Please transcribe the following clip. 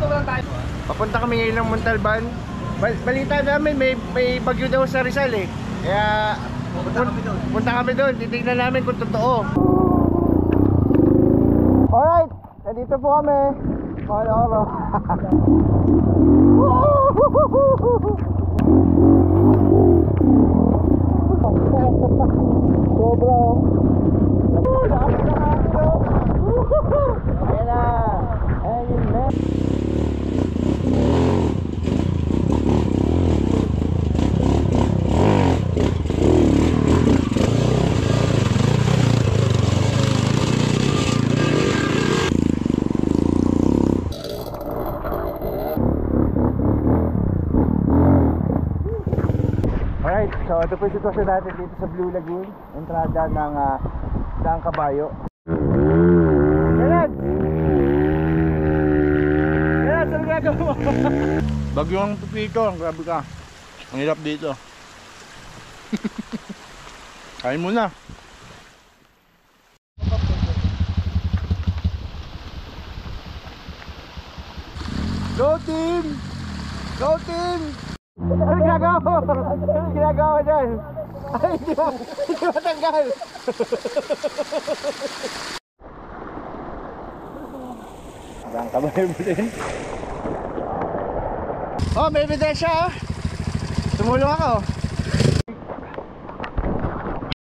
lang tayo. Papunta kami ngayon ng Montalban. Balita namin may bagyo daw sa Rizal eh. Kaya punta kami doon. Titignan namin kung totoo. Alright, nandito po kami. Oro. Sobra. Ayan na. Ayun na. Alright, so ito po yung sitwasyon natin dito sa Blue Lagoon. Entrada ng Daang Kabayo. Ganad! Ganad, saan ginagawa mo? Bagyo ang pipito, grabe ka. Ang hirap dito. Kain mo na. Go team! Go team! Ano ginagawa mo? Ano ginagawa mo dyan? Ay, hindi matanggal! Daang Kabayo mo din. Oh, may ebidensya oh! Tumulong ako.